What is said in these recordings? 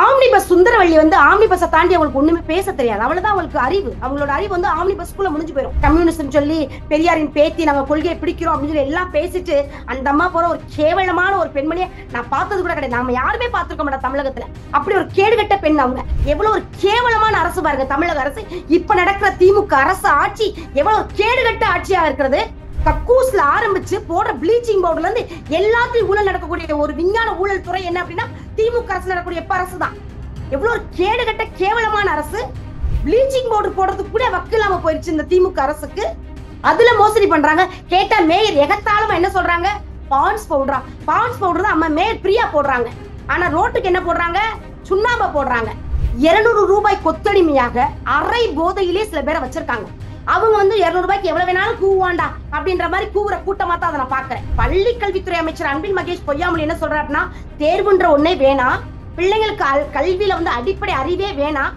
Omni bus Sundaravalli வந்து omni பஸ்ஸை தாண்டி அவங்களுக்கு ஒண்ணுமே பேச தெரியாது. அவ்வளவுதான் அவங்களுக்கு அறிவு. அவங்களோட அறிவு வந்து ஆம்னி பஸ்க்குள்ள முடிஞ்சு போயிடும். கம்யூனிஸ்ட் சொல்லி பெரியாரின் பேத்தி நாங்க கொள்கையை பிடிக்கிறோம் அப்படின்னு சொல்லி எல்லாம் பேசிட்டு அந்த அம்மா போற ஒரு கேவலமான ஒரு பெண்மணியை நான் பார்த்தது கூட கிடையாது. நாம யாருமே பார்த்திருக்க மாட்டோம் தமிழகத்துல. அப்படி ஒரு கேடுகட்ட பெண் அவங்க. எவ்வளவு ஒரு கேவலமான அரசு பாருங்க தமிழக அரசு. இப்ப நடக்கிற திமுக அரசு ஆட்சி எவ்வளவு கேடுகட்ட ஆட்சியா இருக்கிறது. கக்கூஸ்ல ஆரம்பிச்சு போடுற ப்ளீச்சிங் பவுடர்ல இருந்து எல்லாத்தையும் ஊழல் நடக்கக்கூடிய ஒரு விஞ்ஞான ஊழல் துறை என்ன அப்படின்னா திமுக அரசு நடக்கக்கூடிய அரசு தான். எவ்வளவு ஒரு கேடுகட்ட கேவலமான அரசு. ப்ளீச்சிங் பவுடர் போடுறதுக்கு கூட வக்கு இல்லாம போயிருச்சு இந்த திமுக அரசுக்கு. அதுல மோசடி பண்றாங்க. கேட்டா மேயர் எகத்தாளமா என்ன சொல்றாங்க? பான்ஸ் பவுடர் தான் அம்மா மேயர் பிரியா போடுறாங்க. ஆனா ரோட்டுக்கு என்ன போடுறாங்க? சுண்ணாம்பை போடுறாங்க. 200 ரூபாய் கொத்தடிமையாக அரை போதையிலே சில பேரை வச்சிருக்காங்க. அவங்க வந்து 200 ரூபாய்க்கு எவ்வளவு வேணாலும் கூவாண்டா அப்படின்ற மாதிரி கூவுற கூட்டமா தான் அதை நான் பாக்குறேன். பள்ளி கல்வித்துறை அமைச்சர் அன்பில் மகேஷ் பொய்யாமொழி என்ன சொல்றாருன்னா, தேர்வுன்ற ஒன்னே வேணாம், பிள்ளைங்களுக்கு கல்வியில வந்து அடிப்படை அறிவே வேணாம்,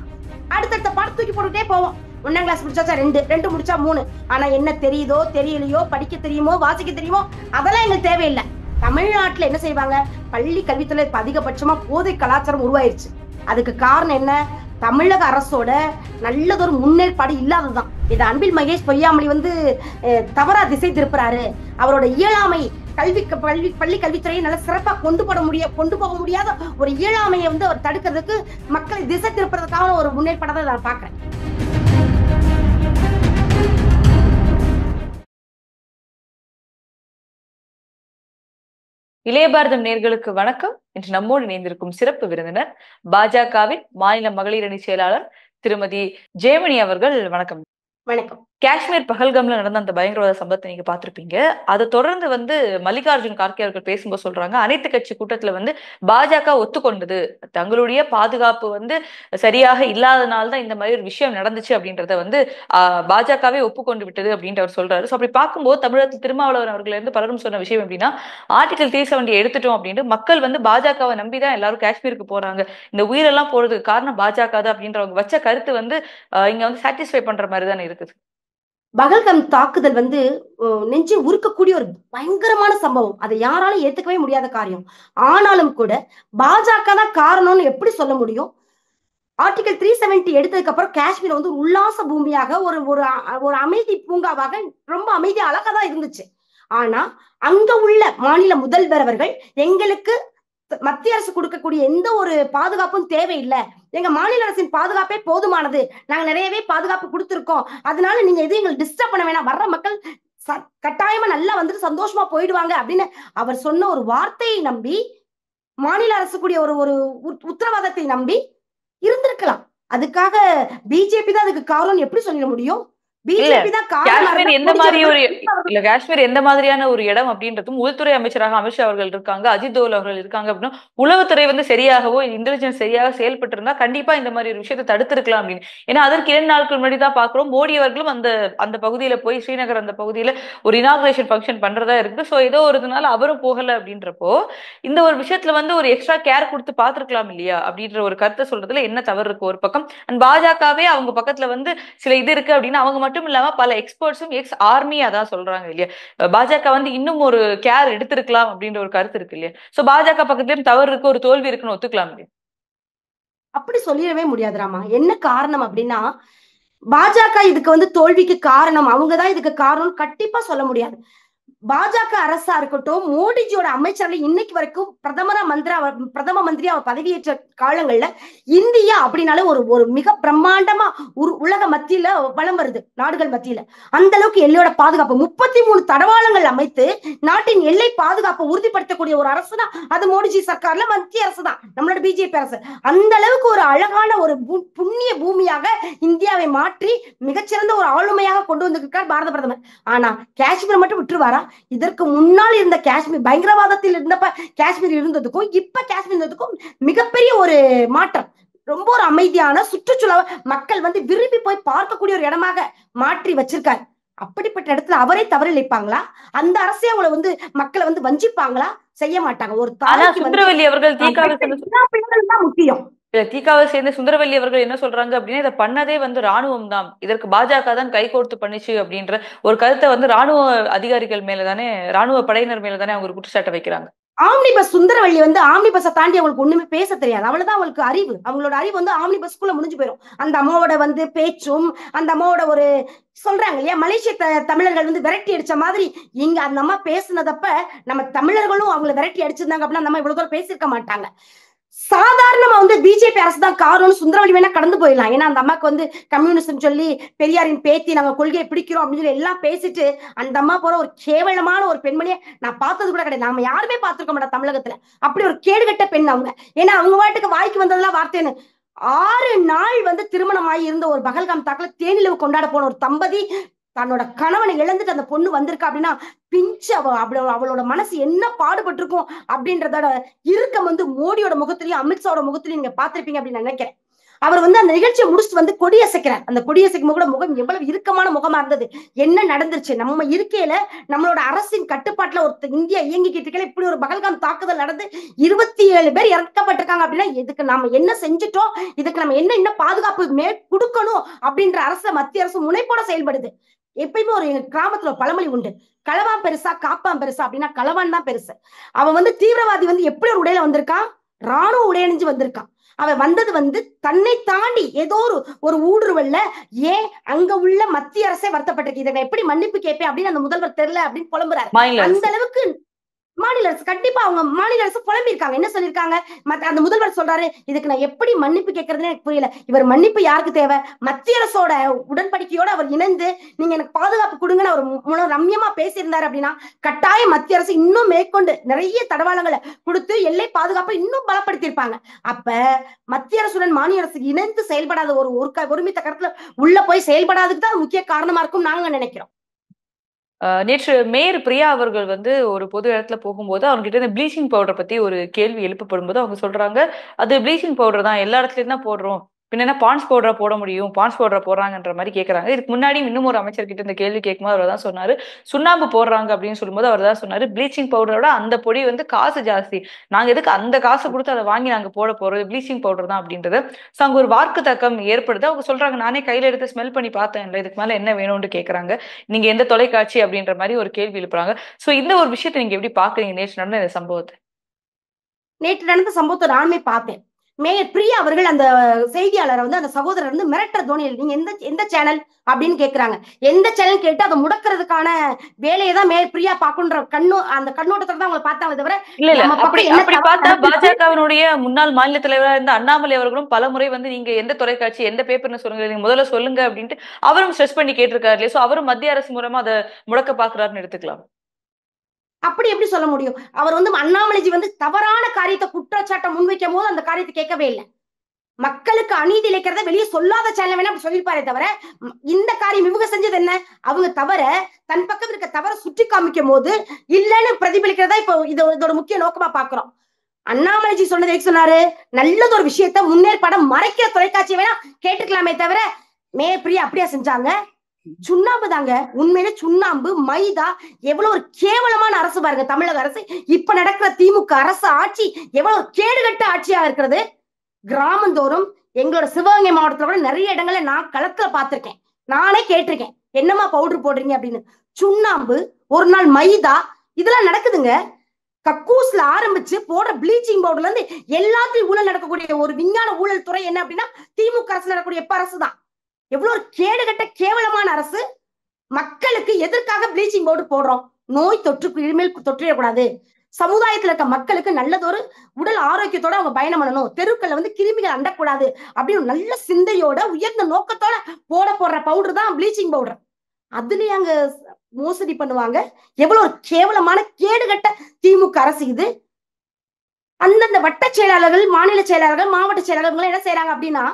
அடுத்தடுத்த பாடம் தூக்கி போட்டுட்டே போவோம். 1ஆம் கிளாஸ் முடிச்சா 2 முடிச்சா 3. ஆனா என்ன தெரியுதோ தெரியலையோ, படிக்க தெரியுமோ வாசிக்க தெரியுமோ அதெல்லாம் எங்களுக்கு தேவையில்லை. தமிழ்நாட்டுல என்ன செய்வாங்க? பள்ளி கல்வித்துறை அதிகபட்சமா போதை கலாச்சாரம் உருவாயிருச்சு. அதுக்கு காரணம் என்ன? தமிழக அரசோட நல்லதொரு முன்னேற்பாடு இல்லாததுதான். இது அன்பில் மகேஷ் பொய்யாமொழி வந்து தவறா திசை திருப்புறாரு. அவரோட இயலாமை பள்ளி கல்வித்துறையை நல்ல சிறப்பா கொண்டு போக முடியாத ஒரு இயலாமையை வந்து அவர் தடுக்கிறதுக்கு, மக்களை திசை திருப்புறதுக்கான ஒரு முன்னேற்பாடை நான் பாக்குறேன். இளைய பாரதம் நேர்களுக்கு வணக்கம். இன்று நம்மோடு இணைந்திருக்கும் சிறப்பு விருந்தினர் பாஜகவின் மாநில மகளிர் அணி செயலாளர் திருமதி ஜெயமணி அவர்கள். வணக்கம். வணக்கம். காஷ்மீர் பஹல்காம்ல நடந்த அந்த பயங்கரவாத சம்பவத்தை நீங்க பாத்திருப்பீங்க. அதை தொடர்ந்து வந்து மல்லிகார்ஜுன் கார்கே அவர்கள் பேசும்போது சொல்றாங்க, அனைத்து கட்சி கூட்டத்துல வந்து பாஜக ஒத்துக்கொண்டது, தங்களுடைய பாதுகாப்பு வந்து சரியாக இல்லாதனால்தான் இந்த மாதிரி ஒரு விஷயம் நடந்துச்சு அப்படின்றத வந்து பாஜகவே ஒப்புக்கொண்டு விட்டது அப்படின்ற அவர் சொல்றாரு. அப்படி பார்க்கும்போது தமிழகத்தில் திருமாவளவன் அவர்கள் இருந்து பலரும் சொன்ன விஷயம் எப்படின்னா, ஆர்டிகல் 370 எடுத்துட்டோம் அப்படின்ட்டு மக்கள் வந்து பாஜகவை நம்பிதான் எல்லாரும் காஷ்மீருக்கு போறாங்க, இந்த உயிரெல்லாம் போறதுக்கு காரணம் பாஜக தான் அப்படின்றவங்க வச்ச கருத்து வந்து இங்க வந்து சாட்டிஸ்ஃபை பண்ற மாதிரி தானே இருக்குது. பகல்காம் தாக்குதல் வந்து நெஞ்சை உருக்கக்கூடிய ஒரு பயங்கரமான சம்பவம். அதை யாராலும் ஏத்துக்கவே முடியாத காரியம். ஆனாலும் கூட பாஜக தான் காரணம்னு எப்படி சொல்ல முடியும்? ஆர்டிகல் 370 எடுத்ததுக்கு அப்புறம் காஷ்மீர் வந்து உல்லாச பூமியாக ஒரு அமைதி பூங்காவாக ரொம்ப அமைதியா அழகா தான் இருந்துச்சு. ஆனா அங்க உள்ள மாநில முதல்வர் அவர்கள் எங்களுக்கு மத்திய அரசு கொடுக்கக்கூடிய எந்த ஒரு பாதுகாப்பும் தேவையில்லை, எங்க மாநில அரசின் பாதுகாப்பே போதுமானது, நாங்க நிறையவே பாதுகாப்பு கொடுத்திருக்கோம், அதனால நீங்க எதுவும் எங்களை டிஸ்டர்ப் பண்ண வேணாம், வர்ற மக்கள் கட்டாயமா நல்லா வந்துட்டு சந்தோஷமா போயிடுவாங்க அப்படின்னு அவர் சொன்ன ஒரு வார்த்தையை நம்பி, மாநில அரசு கூடிய ஒரு உத்தரவாதத்தை நம்பி இருந்திருக்கலாம். அதுக்காக பிஜேபி தான் அதுக்கு காரணம் எப்படி சொல்லிட முடியும்? காஷ்மீர் எந்த மாதிரியான ஒரு இடம் அப்படின்றதும் உள்துறை அமைச்சராக அமித்ஷா அவர்கள் இருக்காங்க, அஜித் தோவல் அவர்கள் இருக்காங்க அப்படின்னா உளவுத்துறை வந்து சரியாகவோ இன்டெலிஜென்ஸ் சரியாக செயல்பட்டு இருந்தா கண்டிப்பா இந்த மாதிரி ஒரு விஷயத்தை தடுத்திருக்கலாம் அப்படின்னு. ஏன்னா அதற்கு 2 நாட்கள் முன்னாடி தான் பாக்குறோம், மோடி அவர்களும் அந்த பகுதியில போய் ஸ்ரீநகர் அந்த பகுதியில ஒரு இனாகுரேஷன் ஃபங்க்ஷன் பண்றதா இருக்குது. சோ ஏதோ ஒரு நாள் அவரும் போகல அப்படின்றப்போ இந்த ஒரு விஷயத்துல வந்து ஒரு எக்ஸ்ட்ரா கேர் கொடுத்து பாத்துருக்கலாம் இல்லையா அப்படின்ற ஒரு கருத்தை சொல்றதுல என்ன தவறு இருக்கு ஒரு பக்கம். அண்ட் பாஜகவே அவங்க பக்கத்துல வந்து சில இது இருக்கு அப்படின்னா அவங்க மட்டும் இல்லாம பல எக்ஸ்பர்ட்ஸும் எக்ஸ் ஆர்மி அதான் சொல்றாங்க இல்லையா, பாஜக வந்து இன்னும் ஒரு கேர் எடுத்திருக்கலாம் அப்படின்ற ஒரு கருத்து இருக்கு இல்லையா. சோ பாஜக பக்கத்துலயும் தவறு இருக்கு, ஒரு தோல்வி இருக்குன்னு ஒத்துக்கலாம் இல்லையா? அப்படி சொல்லிடவே முடியாது ராமா. என்ன காரணம் அப்படின்னா, பாஜக இதுக்கு வந்து தோல்விக்கு காரணம், அவங்கதான் இதுக்கு காரணம் கண்டிப்பா சொல்ல முடியாது. பாஜக அரசா இருக்கட்டும், மோடிஜியோட அமைச்சர்கள் இன்னைக்கு வரைக்கும் பிரதம மந்திரி அவர் பதவியேற்ற காலங்கள்ல இந்தியா அப்படின்னாலே ஒரு மிக பிரம்மாண்டமா உலக மத்தியில வலம் வருது, நாடுகள் மத்தியில. அந்த அளவுக்கு எல்லையோட பாதுகாப்பு 33 தடவாளங்கள் அமைத்து நாட்டின் எல்லை பாதுகாப்பை உறுதிப்படுத்தக்கூடிய ஒரு அரசு தான் அது மோடிஜி சர்க்கார்ல மத்திய அரசு தான், நம்மளோட பிஜேபி அரசு. அந்த அளவுக்கு ஒரு அழகான ஒரு புண்ணிய பூமியாக இந்தியாவை மாற்றி மிகச்சிறந்த ஒரு ஆளுமையாக கொண்டு வந்திருக்கார் பாரத பிரதமர். ஆனா காஷ்மீர் மட்டும் விட்டுருவாரா? இதற்கு முன்னால் இருந்த காஷ்மீர் பயங்கரவாதத்தில் இருந்தப்ப காஷ்மீர் இருந்ததுக்கும் இப்ப காஷ்மீர் இருந்ததுக்கும் மிகப்பெரிய ஒரு மாற்றம். ரொம்ப ஒரு அமைதியான சுற்றுச்சூழல், மக்கள் வந்து விரும்பி போய் பார்க்கக்கூடிய ஒரு இடமாக மாற்றி வச்சிருக்காரு. அப்படிப்பட்ட இடத்துல அவரே தவறிழைப்பாங்களா? அந்த அரசே அவங்களை வந்து மக்களை வந்து வஞ்சிப்பாங்களா? செய்ய மாட்டாங்க. ஒரு சுந்தரவல்லி அவர்கள் முக்கியம். தீகாவை சேர்ந்த சுந்தரவல்லி அவர்கள் என்ன சொல்றாங்க அப்படின்னா, இதை பண்ணதே வந்து ராணுவம் தான், இதற்கு பாஜக தான் கைகோர்த்து பண்ணிச்சு அப்படின்ற ஒரு கருத்தை வந்து ராணுவ அதிகாரிகள் மேலதானே, ராணுவ படையினர் மேலதானே அவங்க ஒரு குற்றச்சாட்டை வைக்கிறாங்க. ஆம்னி பஸ் சுந்தரவள்ளி வந்து ஆம்னி பஸ்ஸை தாண்டி அவங்களுக்கு ஒண்ணுமே பேச தெரியாது. அவ்வளவுதான் அவங்களுக்கு அறிவு. அவங்களோட அறிவு வந்து ஆம்னி பஸ்க்குள்ள முடிஞ்சு போயிடும். அந்த அம்மாவோட வந்து பேச்சும், அந்த அம்மாவோட ஒரு சொல்றாங்க இல்லையா, மலேசிய தமிழர்கள் வந்து விரட்டி அடிச்ச மாதிரி இங்க அந்த அம்மா பேசுனதப்ப நம்ம தமிழர்களும் அவங்களை விரட்டி அடிச்சிருந்தாங்க அப்படின்னா நம்ம இவ்வளவு தூரம் பேசியிருக்க மாட்டாங்க. சாதாரணமா வந்து பிஜேபி அரசு தான் காரணம்னு சுந்தரவள்ளி வேணா கடந்து போயிடலாம். ஏன்னா அந்த அம்மாக்கு வந்து கம்யூனிசம் சொல்லி பெரியாரின் பேத்தி நாங்க கொள்கையை பிடிக்கிறோம் அப்படின்னு சொல்லி எல்லாம் பேசிட்டு அந்த அம்மா போற ஒரு கேவலமான ஒரு பெண்மணியை நான் பார்த்தது கூட கிடையாது. நாம யாருமே பார்த்திருக்க மாட்டோம் தமிழகத்துல. அப்படி ஒரு கேடுகட்ட பெண் அவங்க. ஏன்னா அவங்க வாட்டுக்கு வாய்க்கு வந்ததெல்லாம் வார்த்தைன்னு 6 நாள் வந்து திருமணமாகி இருந்த ஒரு பகல்காம் தாக்குல தேனிலவு கொண்டாட போன ஒரு தம்பதி தன்னோட கணவனை இழந்துட்டு அந்த பொண்ணு வந்திருக்கா அப்படின்னா பிஞ்சு அவளோட மனசு என்ன பாடுபட்டிருக்கும் அப்படின்றதோட இறுக்கம் வந்து மோடியோட முகத்திலையும் அமித்ஷாவோட முகத்திலையும் நீங்க பாத்திருப்பீங்க அப்படின்னு நினைக்கிறேன். அவர் வந்து அந்த நிகழ்ச்சியை முடிச்சுட்டு வந்து கொடியசைக்கிறார். அந்த கொடியசைக்கும் கூட முகம் எவ்வளவு இறுக்கமான முகமா இருந்தது. என்ன நடந்துருச்சு, நம்ம இருக்கையில நம்மளோட அரசின் கட்டுப்பாட்டுல ஒரு இந்தியா இயங்கிக்கிட்டு இருக்கல இப்படி ஒரு பகல்காம் தாக்குதல் நடந்து 27 பேர் இறக்கப்பட்டிருக்காங்க அப்படின்னா இதுக்கு நாம என்ன செஞ்சுட்டோம், இதுக்கு நம்ம என்ன பாதுகாப்பு கொடுக்கணும் அப்படின்ற அரசு மத்திய அரசு முனைப்போட செயல்படுது. எப்பயுமே ஒரு எங்க கிராமத்துல ஒரு பழமொழி உண்டு, களவான் பெருசா காப்பான் பெருசா அப்படின்னா களவான் தான் பெருசு. அவன் வந்து தீவிரவாதி வந்து எப்படி ஒரு உடையில வந்திருக்கான், ராணுவ உடையணிஞ்சு வந்திருக்கான். அவன் வந்தது வந்து தன்னை தாண்டி ஏதோ ஒரு ஊடுருவல்ல. ஏன் அங்க உள்ள மத்திய அரசே வருத்தப்பட்டிருக்கு, இதை எப்படி மன்னிப்பு கேட்பேன் அப்படின்னு அந்த முதல்வர் தெரியல அப்படின்னு புலம்புறாரு. அந்த அளவுக்கு மாநில அரசு கண்டிப்பா அவங்க மாநில அரசு புலம்பிருக்காங்க. என்ன சொல்லிருக்காங்க, அந்த முதல்வர் சொல்றாரு இதுக்கு நான் எப்படி மன்னிப்பு கேட்கறதுன்னு எனக்கு புரியல. இவர் மன்னிப்பு யாருக்கு தேவை, மத்திய அரசோட உடன்படிக்கையோட அவர் இணைந்து நீங்க எனக்கு பாதுகாப்பு கொடுங்கன்னு அவர் ரம்யமா பேசியிருந்தாரு அப்படின்னா கட்டாயம் மத்திய அரசு இன்னும் மேற்கொண்டு நிறைய தடவாளங்களை கொடுத்து எல்லை பாதுகாப்பை இன்னும் பலப்படுத்தியிருப்பாங்க. அப்ப மத்திய அரசுடன் மாநில அரசு இணைந்து செயல்படாத ஒருமித்த கருத்துல உள்ள போய் செயல்படாததுக்கு தான் முக்கிய காரணமா இருக்கும் நாங்க நினைக்கிறோம். நேற்று மேயர் பிரியா அவர்கள் வந்து ஒரு பொது இடத்துல போகும்போது அவங்க கிட்ட இந்த ப்ளீச்சிங் பவுடர் பத்தி ஒரு கேள்வி எழுப்பப்படும் போது அவங்க சொல்றாங்க அது ப்ளீச்சிங் பவுடர் தான், எல்லா இடத்துலயும் தான் போடுறோம், பின்ன என்ன பான்ஸ் பவுடரா போட முடியும், பான்ஸ் பவுடரா போடுறாங்கன்ற மாதிரி கேட்கறாங்க. இதுக்கு முன்னாடி இன்னும் ஒரு அமைச்சர் கிட்ட இந்த கேள்வி கேட்கும்போது அவர் தான் சொன்னாரு சுண்ணாம்பு போடுறாங்க அப்படின்னு சொல்லும்போது அவர் தான் சொன்னாரு ப்ளீச்சிங் பவுடரோட அந்த பொடி வந்து காசு ஜாஸ்தி, நாங்க எதுக்கு அந்த காசு கொடுத்து அதை வாங்கி நாங்க போட போறது, ப்ளீச்சிங் பவுடர் தான் அப்படின்றது. ஸோ அங்க ஒரு வாக்கு தக்கம் ஏற்படுது. அவங்க சொல்றாங்க நானே கையில எடுத்து ஸ்மெல் பண்ணி பார்த்தேன், இல்லை இதுக்கு மேல என்ன வேணும்னு கேட்கறாங்க, நீங்க எந்த தொலைக்காட்சி அப்படின்ற மாதிரி ஒரு கேள்வி எழுப்புறாங்க. சோ இந்த ஒரு விஷயத்தை நீங்க எப்படி பாக்குறீங்க நேற்று நடந்த இந்த சம்பவத்தை? நேற்று நடந்த சம்பவத்தை நானுமே பார்த்தேன். மேயர் பிரியா அவர்கள் அந்த செய்தியாளரை வந்து அந்த சகோதரர் வந்து மிரட்டுற தோணியில் நீங்க எந்த சேனல் அப்படின்னு கேட்கிறாங்க. எந்த சேனல் கேட்டு அதை முடக்கிறதுக்கான வேலையை தான் மேயர் பிரியா பாக்குன்ற அந்த கண்ணோட்டத்துல தான் அவங்க பார்த்தாங்க தவிர இல்ல அப்படி பார்த்தா பாஜகவினுடைய முன்னாள் மாநில தலைவராக இருந்த அண்ணாமலை அவர்களும் பல முறை வந்து நீங்க எந்த தொலைக்காட்சி எந்த பேப்பர்னு சொல்லுங்க, நீங்க முதல்ல சொல்லுங்க அப்படின்ட்டு அவரும் ஸ்ட்ரெஸ் பண்ணி கேட்டிருக்காரு இல்லையா? சோ அவரும் மத்திய அரசு மூலமா அதை முடக்க பாக்குறாருன்னு எடுத்துக்கலாம். அப்படி எப்படி சொல்ல முடியும்? அவர் வந்து அண்ணாமலைஜி வந்து தவறான காரியத்தை குற்றச்சாட்டை முன்வைக்கும் போது அந்த காரியத்தை கேட்கவே இல்லை. மக்களுக்கு அநீதி இழைக்கிறத வெளியே சொல்லாத சேனல் வேணா அப்படி சொல்லியிருப்பாரே தவிர இந்த காரியம் இவங்க செஞ்சது என்ன, அவங்க தவிர தன் பக்கம் இருக்க தவற சுட்டி காமிக்கும் போது இல்லைன்னு பிரதிபலிக்கிறதா இப்போ இதோட முக்கிய நோக்கமா பாக்குறோம். அண்ணாமலைஜி சொன்னது சொன்னாரு, நல்லது ஒரு விஷயத்த முன்னேற்பாட மறைக்கிற தொலைக்காட்சி வேணா கேட்டுக்கலாமே தவிர பிரியா அப்படியா செஞ்சாங்க? சுண்ணாம்பு தாங்க, உண்மையிலே சுண்ணாம்பு மைதா எவ்வளவு ஒரு கேவலமான அரசு பாருங்க தமிழக அரசு. இப்ப நடக்கிற திமுக அரசு ஆட்சி எவ்வளவு கேடுகட்ட ஆட்சியா இருக்கிறது. கிராமந்தோறும் எங்களோட சிவகங்கை மாவட்டத்துல கூட நிறைய இடங்கள்ல நான் களத்துல பார்த்திருக்கேன். நானே கேட்டிருக்கேன் என்னமா பவுடர் போடுறீங்க அப்படின்னு. சுண்ணாம்பு, ஒரு நாள் மைதா, இதெல்லாம் நடக்குதுங்க. கக்கூஸ்ல ஆரம்பிச்சு போடுற ப்ளீச்சிங் பவுடர்ல இருந்து எல்லாத்தையும் ஊழல் நடக்கக்கூடிய ஒரு விஞ்ஞான ஊழல் துறை என்ன அப்படின்னா திமுக அரசு நடக்கக்கூடிய அரசு தான். எவ்வளவு ஒரு கேடுகட்ட கேவலமான அரசு. மக்களுக்கு எதற்காக ப்ளீச்சிங் பவுடர் போடுறோம்? நோய் தொற்றுக்கு இனிமேல் தொற்றிடக்கூடாது, சமுதாயத்துல இருக்க மக்களுக்கு நல்லதொரு உடல் ஆரோக்கியத்தோட அவங்க பயணம் பண்ணணும், தெருக்களை வந்து கிருமிகள் அண்டக்கூடாது அப்படின்னு நல்ல சிந்தையோட உயர்ந்த நோக்கத்தோட போடுற பவுடர் தான் ப்ளீச்சிங் பவுடர். அதுலயே அங்க மோசடி பண்ணுவாங்க. எவ்வளவு ஒரு கேவலமான கேடுகட்ட திமுக அரசு இது. அந்தந்த வட்ட செயலாளர்கள், மாநில செயலாளர்கள், மாவட்ட செயலாளர்கள் என்ன செய்யறாங்க அப்படின்னா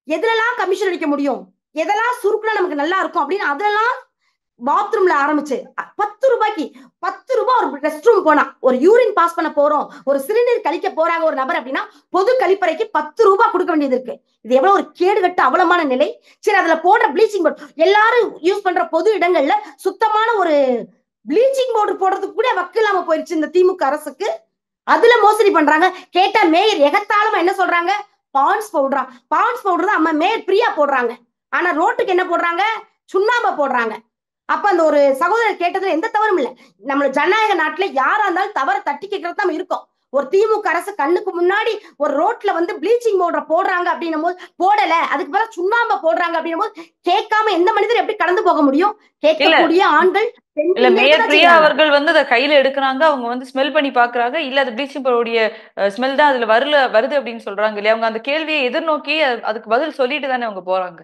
எதுலலாம் கமிஷன் அடிக்க முடியும், எதெல்லாம் சுருக்குனா நமக்கு நல்லா இருக்கும் அப்படின்னு அதெல்லாம் பாத்ரூம்ல ஆரம்பிச்சு 10 ரூபாய்க்கு 10 ரூபாய் ஒரு ரெஸ்ட் ரூம் போனா, ஒரு யூரின் பாஸ் பண்ண போறோம், ஒரு சிறுநீர் கழிக்க போறாங்க ஒரு நபர் அப்படின்னா பொது கழிப்பறைக்கு 10 ரூபாய் கொடுக்க வேண்டியது இருக்கு. இது எவ்வளவு ஒரு கேடுகட்ட அவலமான நிலை. சரி, அதுல போடுற ப்ளீச்சிங் பவுடர் எல்லாரும் யூஸ் பண்ற பொது இடங்கள்ல சுத்தமான ஒரு ப்ளீச்சிங் பவுடர் போடுறதுக்கு கூட வக்கு இல்லாம போயிருச்சு இந்த திமுக அரசுக்கு. அதுல மோசடி பண்றாங்க. கேட்டா மேயர் எகத்தாளமா என்ன சொல்றாங்க, பான்ஸ் பவுடரா, பான்ஸ் பவுடர் தான் அம்மா மேயர் பிரியா போடுறாங்க. ஆனா ரோட்டுக்கு என்ன போடுறாங்க, சுண்ணாம்பை போடுறாங்க. அப்ப அந்த ஒரு சகோதரர் கேட்டதுல எந்த தவறும் இல்லை. நம்ம ஜனநாயக நாட்டுல யாரா இருந்தாலும் தவற தட்டி கேட்கறது தான் இருக்கும். ஒரு திமுக அரசு கண்ணுக்கு முன்னாடி ஒரு ரோட்ல வந்து ப்ளீச்சிங் பவுடர் போடுறாங்க அப்படின்னும் போது, போடல அதுக்கு பதிலா சுண்ணாம்ப போடுறாங்க அப்படின்னும் போது கேட்காம எந்த மனிதர் எப்படி கடந்து போக முடியும்? கேட்கக்கூடிய ஆண்கள் இல்ல பெண்கள் மேயர் பிரியா அவர்கள் வந்து அதை கையில எடுக்கிறாங்க, அவங்க வந்து ஸ்மெல் பண்ணி பாக்குறாங்க, இல்ல அது ப்ளீச்சிங் பவுடருடைய ஸ்மெல் தான் அதுல வருது அப்படின்னு சொல்றாங்க இல்லையா? அவங்க அந்த கேள்வியை எதிர்நோக்கி அதுக்கு பதில் சொல்லிட்டு தானே அவங்க போறாங்க.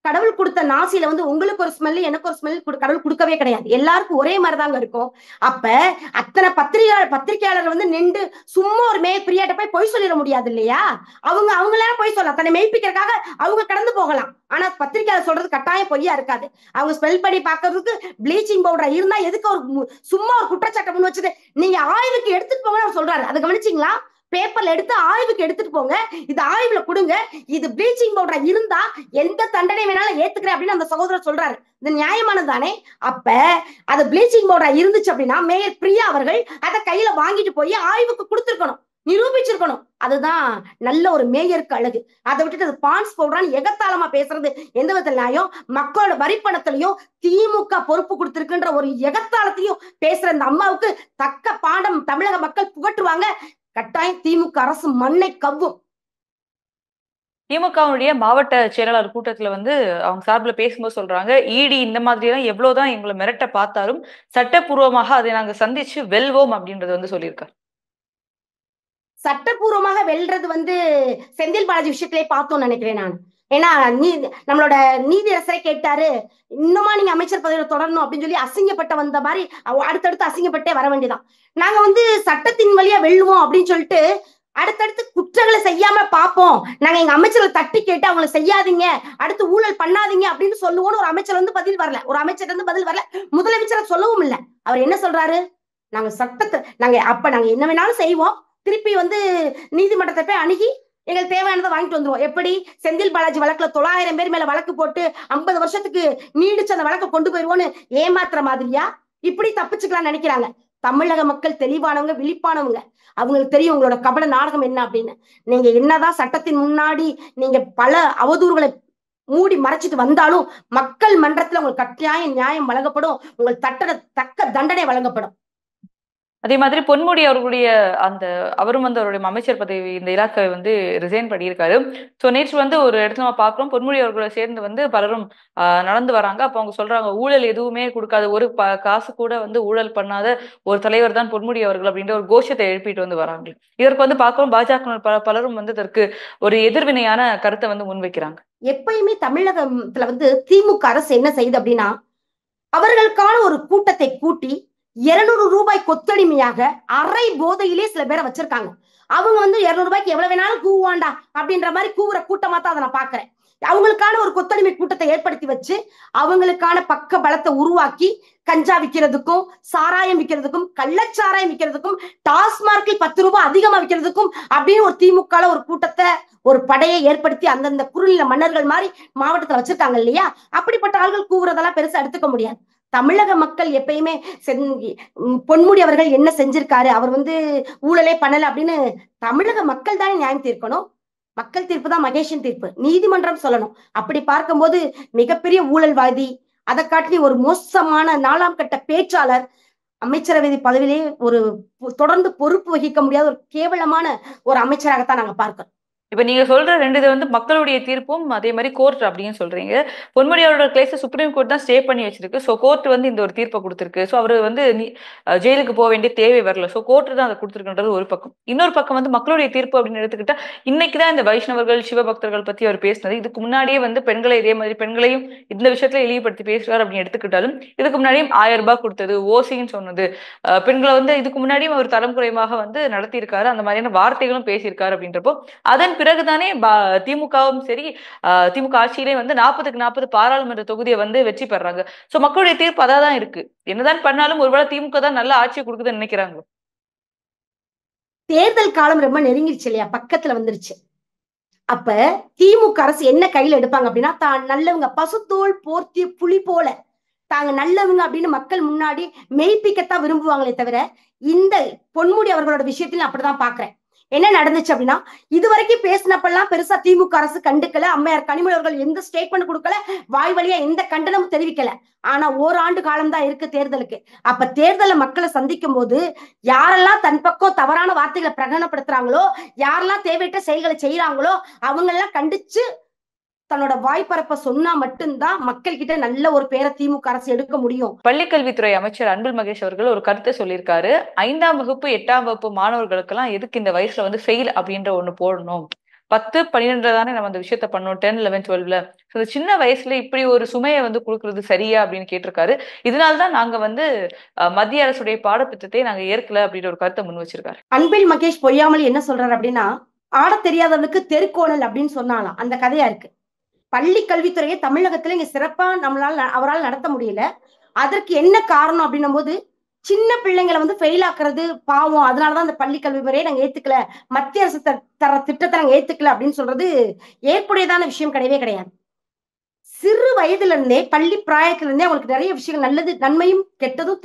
கடவுள் கொடுத்த நாசில வந்து உங்களுக்கு ஒரு ஸ்மெல் எனக்கு ஒரு ஸ்மெல் கடவுள் கொடுக்கவே கிடையாது. எல்லாருக்கும் ஒரே மாதிரிதாங்க இருக்கும். அப்ப அத்தனை பத்திரிகையாளர் வந்து நின்று சும்மா ஒரு பிரியாட்ட போய் பொய் சொல்லிட முடியாது இல்லையா? அவங்களா பொய் சொல்லலாம், தன்னை மெய்ப்பிக்கிறதுக்காக அவங்க கடந்து போகலாம். ஆனா பத்திரிகையாளர் சொல்றது கட்டாயம் பொய்யா இருக்காது. அவங்க ஸ்மெல் பண்ணி பாக்குறதுக்கு ப்ளீச்சிங் பவுடர் இருந்தா எதுக்கு ஒரு சும்மா ஒரு குற்றச்சாட்டை முன் வச்சுட்டு நீங்க ஆய்வுக்கு எடுத்துட்டு போங்க சொல்றாரு. அதை கவனிச்சீங்களா? பேப்பர்ல எடுத்து ஆய்வுக்கு எடுத்துட்டு போங்க, இது ஆய்வுல கொடுங்க, இது ப்ளீச்சிங் பவுடர் இருந்தா எந்த தண்டனை வேணாலும் ஏத்துக்கிறேன் அப்படின்னு அந்த சகோதரர் சொல்றாரு. இது நியாயமானது தானே? அப்ப அது ப்ளீச்சிங் பவுடர் இருந்துச்சு அப்படின்னா மேயர் பிரியா அவர்கள் அதை கையில வாங்கிட்டு போய் ஆய்வுக்கு கொடுத்திருக்கணும், நிரூபிச்சிருக்கணும். அதுதான் நல்ல ஒரு மேயருக்கு அழகு. அதை விட்டுட்டு அது பான்ஸ் பவுடரான்னு எகத்தாளமா பேசுறது எந்த விதத்துல நியாயம்? மக்களோட வரிப்பணத்திலையும் திமுக பொறுப்பு கொடுத்திருக்குன்ற ஒரு எகத்தாளத்தையும் பேசுற இந்த அம்மாவுக்கு தக்க பாடம் தமிழக மக்கள் புகட்டுவாங்க. கட்டாயம் திமுக அரசு மண்ணை கவ்வும். திமுகவுடைய மாவட்ட செயலாளர் கூட்டத்துல வந்து அவங்க சார்பில் பேசும்போது சொல்றாங்க, இடி இந்த மாதிரி எல்லாம் எவ்வளவுதான் எங்களை மிரட்ட பார்த்தாலும் சட்டப்பூர்வமாக அதை நாங்க சந்திச்சு வெல்வோம் அப்படின்றது வந்து சொல்லியிருக்காரு. சட்டப்பூர்வமாக வெல்றது வந்து செந்தில் பாலாஜி விஷயத்திலே பார்த்தோம் நினைக்கிறேன் நான். ஏன்னா நம்மளோட நீதியரசரை கேட்டாரு, இன்னுமா நீங்க அமைச்சர் பதவியில தொடரணும் அப்படின்னு சொல்லி அசிங்கப்பட்ட வந்த மாதிரி அடுத்தடுத்து அசிங்கப்பட்டே வர வேண்டியதான். நாங்க வந்து சட்டத்தின் வழியா வெல்லுவோம் அப்படின்னு சொல்லிட்டு அடுத்தடுத்து குற்றங்களை செய்யாம பார்ப்போம், நாங்க எங்க அமைச்சரை தட்டி கேட்டு அவங்களை செய்யாதீங்க, அடுத்து ஊழல் பண்ணாதீங்க அப்படின்னு சொல்லுவோம்னு ஒரு அமைச்சர் வந்து பதில் வரல. ஒரு அமைச்சர் வந்து பதில் வரல, முதலமைச்சர் சொல்லவும் இல்லை. அவர் என்ன சொல்றாரு? நாங்க சட்டத்தை நாங்க என்ன வேணாலும் செய்வோம், திருப்பி வந்து நீதிமன்றத்தை போய் அணுகி எங்களுக்கு தேவையானதை வாங்கிட்டு வந்துருவோம். எப்படி செந்தில் பாலாஜி வழக்குல 900 பேர் மேல வழக்கு போட்டு 50 வருஷத்துக்கு நீடிச்சு அந்த வழக்கை கொண்டு போயிருவோன்னு ஏமாத்துற மாதிரியா இப்படி தப்பிச்சுக்கலாம் நினைக்கிறாங்க. தமிழக மக்கள் தெளிவானவங்க, விழிப்பானவங்க. அவங்களுக்கு தெரியும் உங்களோட கபட நாடகம் என்ன அப்படின்னு. நீங்க என்னதான் சட்டத்தின் முன்னாடி நீங்க பல அவதூறுகளை மூடி மறைச்சிட்டு வந்தாலும் மக்கள் மன்றத்துல உங்களுக்கு கட்டாயம் நியாயம் வழங்கப்படும், உங்களுக்கு தக்க தண்டனை வழங்கப்படும். அதே மாதிரி பொன்முடி அவர்களுடைய அவரும் வந்து அவருடைய அமைச்சர் பதவி இந்த இலாக்கை வந்து ரிசைன் பண்ணியிருக்காரு. ஸோ நேற்று வந்து ஒரு இடத்துல நம்ம பார்க்கிறோம், பொன்முடி அவர்களை சேர்ந்து வந்து பலரும் நடந்து வராங்க. அப்போ அவங்க சொல்றாங்க, ஊழல் எதுவுமே கொடுக்காத, ஒரு காசு கூட வந்து ஊழல் பண்ணாத ஒரு தலைவர் தான் பொன்முடி அவர்கள் அப்படின்ற ஒரு கோஷத்தை எழுப்பிட்டு வந்து வராங்க. இதற்கு வந்து பார்க்கிறோம் பாஜக பலரும் வந்து இதற்கு ஒரு எதிர்வினையான கருத்தை வந்து முன்வைக்கிறாங்க. எப்பயுமே தமிழகத்துல வந்து திமுக அரசு என்ன செய்யுது அப்படின்னா, அவர்களுக்கான ஒரு கூட்டத்தை கூட்டி 200 ரூபாய் கொத்தடிமையாக அரை போதையிலே சில பேரை வச்சிருக்காங்க. அவங்க வந்து 200 ரூபாய்க்கு எவ்வளவு வேணாலும் கூவாண்டா அப்படின்ற மாதிரி கூவுற கூட்டமா தான் அதை நான் பாக்குறேன். அவங்களுக்கான ஒரு கொத்தடிமை கூட்டத்தை ஏற்படுத்தி வச்சு அவங்களுக்கான பக்க பலத்தை உருவாக்கி கஞ்சா விற்கிறதுக்கும், சாராயம் விற்கிறதுக்கும், கள்ளச்சாராயம் விற்கிறதுக்கும், டாஸ்மார்க்கில் 10 ரூபாய் அதிகமா விற்கிறதுக்கும் அப்படின்னு ஒரு திமுக ஒரு கூட்டத்தை ஒரு படையை ஏற்படுத்தி அந்தந்த குறுநில மன்னர்கள் மாதிரி மாவட்டத்துல வச்சிருக்காங்க இல்லையா? அப்படிப்பட்ட ஆள்கள் கூவுறதெல்லாம் பெருசா எடுத்துக்க முடியாது. தமிழக மக்கள் எப்பயுமே பொன்முடி அவர்கள் என்ன செஞ்சிருக்காரு, அவர் வந்து ஊழலே பண்ணல அப்படின்னு தமிழக மக்கள் தானே நியாயம் தீர்க்கணும். மக்கள் தீர்ப்பு தான் மகேஷன் தீர்ப்பு, நீதிமன்றம் சொல்லணும். அப்படி பார்க்கும்போது மிகப்பெரிய ஊழல்வாதி, அதை காட்டி ஒரு மோசமான 4ஆம் கட்ட பேச்சாளர், அமைச்சரவை பதவியிலே ஒரு தொடர்ந்து பொறுப்பு வகிக்க முடியாத ஒரு கேவலமான ஒரு அமைச்சராகத்தான் நாங்க பார்க்கிறோம். இப்ப நீங்க சொல்ற 2 இது வந்து மக்களுடைய தீர்ப்பும் அதே மாதிரி கோர்ட் அப்படின்னு சொல்றீங்க. பொன்முடி அவரோட கேஸை சுப்ரீம் கோர்ட் தான் ஸ்டே பண்ணி வச்சிருக்கு. ஸோ கோர்ட் வந்து இந்த ஒரு தீர்ப்பை கொடுத்திருக்கு. ஸோ அவர் வந்து ஜெயிலுக்கு போக வேண்டிய தேவை வரல. ஸோ கோர்ட் தான் அதை கொடுத்துருக்குன்றது ஒரு பக்கம். இன்னொரு பக்கம் வந்து மக்களுடைய தீர்ப்பு அப்படின்னு எடுத்துக்கிட்டா, இன்னைக்கு தான் இந்த வைஷ்ணவர்கள் சிவபக்தர்கள் பத்தி அவர் பேசினது. இதுக்கு முன்னாடியே வந்து பெண்களை இதே மாதிரி பெண்களையும் இந்த விஷயத்துல இழிவுபடுத்தி பேசுறாரு அப்படின்னு எடுத்துக்கிட்டாலும், இதுக்கு முன்னாடியும் 1000 ரூபாய் கொடுத்தது, ஓசின்னு சொன்னது, பெண்களை வந்து இதுக்கு முன்னாடியும் அவர் தரம் குறைவாக வந்து நடத்தியிருக்காரு, அந்த மாதிரியான வார்த்தைகளும் பேசியிருக்காரு. அப்படின்றப்போ அதன் பிறகுதானே திமுகவும் சரி, திமுக ஆட்சியிலே வந்து 40க்கு 40 பாராளுமன்ற தொகுதியை வந்து வெற்றி பெறாங்க. சோ மக்களுடைய தீர்ப்பு அதான் இருக்கு. என்னதான் பண்ணாலும் ஒருவேளை திமுக தான் நல்ல ஆட்சியை கொடுக்குதுன்னு நினைக்கிறாங்க. தேர்தல் காலம் ரொம்ப நெருங்கிடுச்சு இல்லையா, பக்கத்துல வந்துருச்சு. அப்ப திமுக அரசு என்ன கையில எடுப்பாங்க அப்படின்னா, தான் நல்லவங்க, பசுத்தோல் போர்த்திய புலி போல தாங்க நல்லவங்க அப்படின்னு மக்கள் முன்னாடி மெய்ப்பிக்கத்தான் விரும்புவாங்களே தவிர, இந்த பொன்முடி அவர்களோட விஷயத்துல அப்படிதான் பாக்குறேன். என்ன நடந்துச்சு அப்படின்னா, இதுவரைக்கும் பேசினப்பெல்லாம் பெருசா திமுக அரசு கண்டுக்கல. அம்மையார் கனிமொழி அவர்கள் எந்த ஸ்டேட்மெண்ட் கொடுக்கல, வாய் வழியா எந்த கண்டனமும் தெரிவிக்கல. ஆனா ஓராண்டு காலம் தான் இருக்கு தேர்தலுக்கு. அப்ப தேர்தல மக்களை சந்திக்கும் போது யாரெல்லாம் தன் பக்கம் தவறான வார்த்தைகளை பிரகடனப்படுத்துறாங்களோ, யாரெல்லாம் தேவையற்ற செயல்களை செய்யறாங்களோ அவங்க எல்லாம் கண்டிச்சு தன்னோட வாய்ப்பரப்ப சொன்னா மட்டும்தான் மக்கள் கிட்ட நல்ல ஒரு பேரை திமுக அரசு எடுக்க முடியும். பள்ளிக்கல்வித்துறை அமைச்சர் அன்பில் மகேஷ் அவர்கள் ஒரு கருத்தை சொல்லியிருக்காரு. 5ஆம் வகுப்பு 8ஆம் வகுப்பு மாணவர்களுக்கு எல்லாம் எதுக்கு இந்த வயசுல வந்து ஃபெயில் அப்படின்ற ஒண்ணு போடணும், 10, 12 தானே நம்ம அந்த விஷயத்த பண்ணோம், 10, 11, 12ல சின்ன வயசுல இப்படி ஒரு சுமையை வந்து கொடுக்கறது சரியா அப்படின்னு கேட்டிருக்காரு. இதனால்தான் நாங்க வந்து மத்திய அரசுடைய பாடத்திட்டத்தை நாங்க ஏற்கல அப்படின்ற ஒரு கருத்தை முன் வச்சிருக்காரு. அன்பில் மகேஷ் பொய்யாமொழி என்ன சொல்றாரு அப்படின்னா, ஆட தெரியாதவனுக்கு தெருக்கோணல் அப்படின்னு சொன்னாலாம் அந்த கதையா இருக்கு. பள்ளி கல்வித்துறையை தமிழகத்துல இங்க சிறப்பா அவரால் நடத்த முடியல. அதற்கு என்ன காரணம் அப்படின்னும் போது, சின்ன பிள்ளைங்களை வந்து ஃபெயில் ஆக்குறது பாவம், அதனாலதான் அந்த பள்ளி கல்வி முறையை நாங்க ஏத்துக்கல, மத்திய அரசு தர திட்டத்தை நாங்க ஏத்துக்கல அப்படின்னு சொல்றது ஏற்புடையதான விஷயம் கிடையவே கிடையாது. சிறு வயதுல இருந்தே, பள்ளி பிராயத்துல இருந்தே அவங்களுக்கு நிறைய விஷயங்கள் நல்லது நன்மையும் கெட்டதும்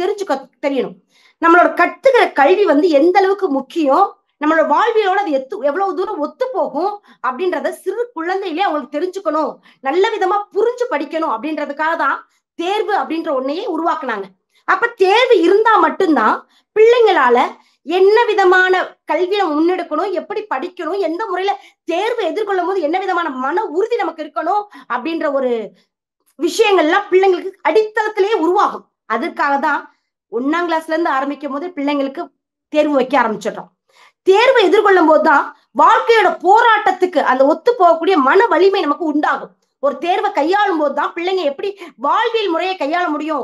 தெரியணும். நம்மளோட கத்துக்கிற கல்வி வந்து எந்த அளவுக்கு முக்கியம், நம்மளோட வாழ்வியலோட அது எவ்வளவு தூரம் ஒத்து போகும் அப்படின்றத சிறு குழந்தையிலே அவங்களுக்கு தெரிஞ்சுக்கணும், நல்ல விதமா புரிஞ்சு படிக்கணும் அப்படின்றதுக்காக தான் தேர்வு அப்படின்ற ஒன்னையே உருவாக்குனாங்க. அப்ப தேர்வு இருந்தா மட்டும்தான் பிள்ளைங்களால என்ன விதமான கல்வியை முன்னெடுக்கணும், எப்படி படிக்கணும், எந்த முறையில தேர்வு எதிர்கொள்ளும் போது என்ன விதமான மன உறுதி நமக்கு இருக்கணும் அப்படின்ற ஒரு விஷயங்கள்லாம் பிள்ளைங்களுக்கு அடித்தளத்திலேயே உருவாகும். அதற்காக தான் 1ஆம் கிளாஸ்ல இருந்து ஆரம்பிக்கும் போது பிள்ளைங்களுக்கு தேர்வு வைக்க ஆரம்பிச்சிடறோம். தேர்வு எதிர்கொள்ளும் போதுதான் வாழ்க்கையோட போராட்டத்துக்கு அந்த ஒத்து போகக்கூடிய மன வலிமை நமக்கு உண்டாகும். ஒரு தேர்வை கையாளும் போதுதான் பிள்ளைங்க எப்படி வாழ்வியல் முறையை கையாள முடியும்,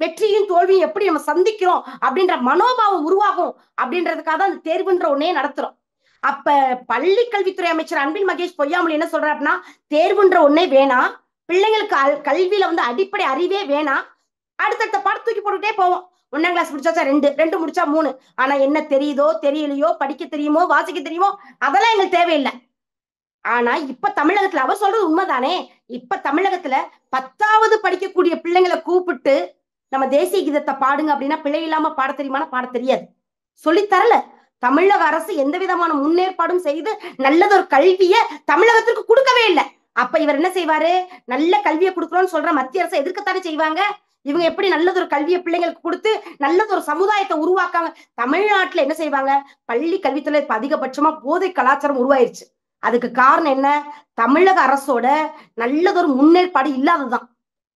வெற்றியும் தோல்வியும் எப்படி நம்ம சந்திக்கிறோம் அப்படின்ற மனோபாவம் உருவாகும் அப்படின்றதுக்காக தான் அந்த தேர்வுன்ற ஒன்னே நடத்துறோம். அப்ப பள்ளி கல்வித்துறை அமைச்சர் அன்பில் மகேஷ் பொய்யாமொழி என்ன சொல்றாரு அப்படின்னா, தேர்வுன்ற ஒன்னே வேணாம், பிள்ளைங்களுக்கு கல்வியில வந்து அடிப்படை அறிவே வேணாம், அடுத்தடுத்த பாடம் தூக்கி போட்டுட்டே போவோம். 1ஆம் கிளாஸ் முடிச்சாச்சா 2 முடிச்சா 3, ஆனா என்ன தெரியுதோ தெரியலையோ, படிக்க தெரியுமோ வாசிக்க தெரியுமோ அதெல்லாம் எங்களுக்கு தேவையில்லை. ஆனா இப்ப தமிழகத்துல அவர் சொல்றது உண்மைதானே, இப்ப தமிழகத்துல 10வது படிக்கக்கூடிய பிள்ளைங்களை கூப்பிட்டு நம்ம தேசிய கீதத்தை பாடுங்க அப்படின்னா பிள்ளை இல்லாம பாட தெரியுமா, பாட தெரியாது, சொல்லித்தரல. தமிழக அரசு எந்த விதமான முன்னேற்பாடும் செய்து நல்லதொரு கல்விய தமிழகத்திற்கு கொடுக்கவே இல்லை. அப்ப இவர் என்ன செய்வாரு, நல்ல கல்வியை கொடுக்கணும்னு சொல்ற மத்திய அரசை எதிர்க்கத்தானே செய்வாங்க. இவங்க எப்படி நல்லதொரு கல்வியை பிள்ளைங்களுக்கு கொடுத்து நல்லதொரு சமுதாயத்தை உருவாக்காங்க. தமிழ்நாட்டுல என்ன செய்வாங்க, பள்ளி கல்வித்துறை அதிகபட்சமா போதை கலாச்சாரம் உருவாயிருச்சு. அதுக்கு காரணம் என்ன, தமிழக அரசோட நல்லதொரு முன்னேற்பாடு இல்லாததுதான்,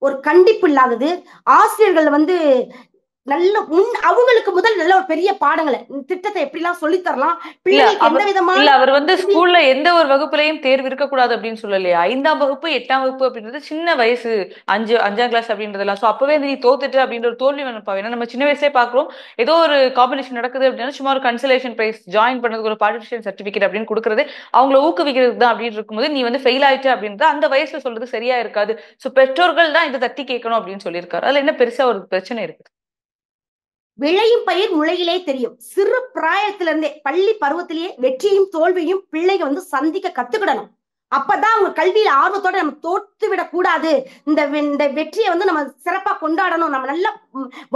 ஒரு கண்டிப்பு இல்லாதது. ஆசிரியர்கள் வந்து நல்ல அவங்களுக்கு முதல் நல்ல ஒரு பெரிய பாடங்களை திட்டத்தை எப்படி எல்லாம் சொல்லி தரலாம், பிள்ளைகளுக்கு எந்த விதமான அவர் வந்து ஸ்கூல்ல எந்த ஒரு வகுப்புலையும் தேர்வு இருக்கக்கூடாது அப்படின்னு சொல்லலையா. 5ஆம் வகுப்பு 8ஆம் வகுப்பு அப்படின்றது சின்ன வயசு, 5ஆம் கிளாஸ் அப்படின்றதெல்லாம். சோ அப்பவே நீ தோத்துட்டு அப்படின்ற ஒரு தோல்வி நினைப்பா. ஏன்னா நம்ம சின்ன வயசுலேயே பாக்குறோம், ஏதோ ஒரு காம்படிஷன் நடக்குது அப்படின்னா சும்மா ஒரு கன்சலேஷன் பிரைஸ், ஜாயின் பண்ணதுக்கு ஒரு பார்ட்டிசிபேஷன் சர்டிபிகேட் அப்படின்னு கொடுக்குறது அவங்களை ஊக்குவிக்கிறது தான். அப்படின்னு இருக்கும்போது நீ வந்து ஃபெயில் ஆயிட்டு அப்படின்றது அந்த வயசுல சொல்றது சரியா இருக்காது. சோ பெற்றோர்கள் தான் இதை தட்டி கேட்கணும் அப்படின்னு சொல்லியிருக்காரு. அதுல என்ன பெருசா ஒரு பிரச்சனை இருக்குது. விளையும் பயிர் முளையிலே தெரியும். சிறு பிராயத்திலிருந்தே பள்ளி பருவத்திலேயே வெற்றியும் தோல்வியும் பிள்ளைங்க வந்து சந்திக்க கத்துக்கிடணும். அப்பதான் அவங்க கல்வியில ஆர்வத்தோட நம்ம தோத்து விடக் கூடாது, இந்த வெற்றியை வந்து நம்ம சிறப்பா கொண்டாடணும், நம்ம நல்ல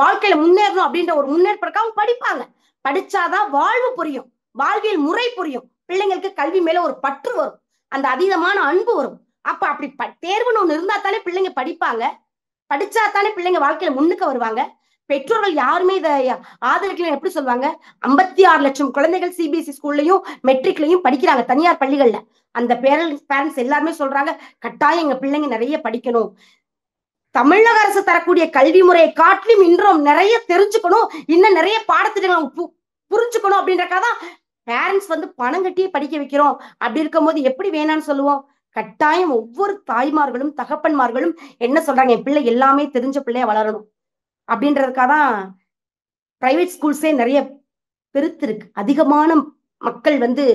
வாழ்க்கையில முன்னேறணும் அப்படின்ற ஒரு முன்னேற்பதற்காக அவங்க படிப்பாங்க. படிச்சாதான் வாழ்வு புரியும், வாழ்வியல் முறை புரியும், பிள்ளைங்களுக்கு கல்வி மேல ஒரு பற்று வரும், அந்த அதீதமான அன்பு வரும். அப்ப அப்படி தேர்வுன்னு ஒண்ணு இருந்தா தானே பிள்ளைங்க படிப்பாங்க, படிச்சாத்தானே பிள்ளைங்க வாழ்க்கையில முன்னுக்கு வருவாங்க. பெற்றோர்கள் யாருமே இதை ஆதரிக்கல. எப்படி சொல்லுவாங்க, 56 லட்சம் குழந்தைகள் சிபிஎஸ்இ ஸ்கூல்லையும் மெட்ரிக்லையும் படிக்கிறாங்க, தனியார் பள்ளிகள்ல. அந்த பேரண்ட்ஸ் எல்லாருமே சொல்றாங்க, கட்டாயம் எங்க பிள்ளைங்க நிறைய படிக்கணும், தமிழக அரசு தரக்கூடிய கல்வி முறையை காட்டிலும் இன்றும் நிறைய தெரிஞ்சுக்கணும், இன்னும் நிறைய பாடத்திட்டங்கள் புரிஞ்சுக்கணும் அப்படின்றக்காதான் பேரண்ட்ஸ் வந்து பணம் கட்டியே படிக்க வைக்கிறோம். அப்படி இருக்கும் போது எப்படி வேணான்னு சொல்லுவோம். கட்டாயம் ஒவ்வொரு தாய்மார்களும் தகப்பன்மார்களும் என்ன சொல்றாங்க, என் பிள்ளை எல்லாமே தெரிஞ்ச பிள்ளைய வளரணும் அப்படின்றதுக்காக தான் பிரைவேட் ஸ்கூல்ஸே நிறைய பெருத்து இருக்கு. அதிகமான மக்கள் வந்து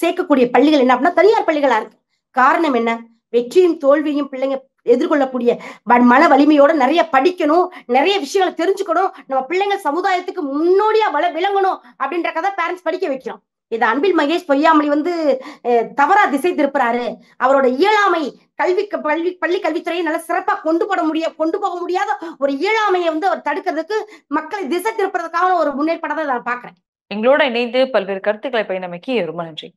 சேர்க்கக்கூடிய பள்ளிகள் என்ன அப்படின்னா தனியார் பள்ளிகளா இருக்கு. காரணம் என்ன, வெற்றியும் தோல்வியும் பிள்ளைங்க எதிர்கொள்ளக்கூடிய மன வலிமையோட நிறைய படிக்கணும், நிறைய விஷயங்களை தெரிஞ்சுக்கணும், நம்ம பிள்ளைங்க சமுதாயத்துக்கு முன்னோடியா விளங்கணும் அப்படின்றக்காக பேரண்ட்ஸ் படிக்க வைக்கிறோம். இது அன்பில் மகேஷ் பொய்யாமொழி வந்து தவறா திசை திருப்புறாரு. அவரோட இயலாமை பள்ளி கல்வித்துறையை நல்ல சிறப்பா கொண்டு போக முடியாத ஒரு இயலாமையை வந்து அவர் தடுக்கிறதுக்கு, மக்களை திசை திருப்புறதுக்கான ஒரு முன்னேற்பாடை தான் நான் பாக்குறேன். எங்களோட இணைந்து பல்வேறு கருத்துக்களை பயந்தமைக்கு ரொம்ப நன்றி.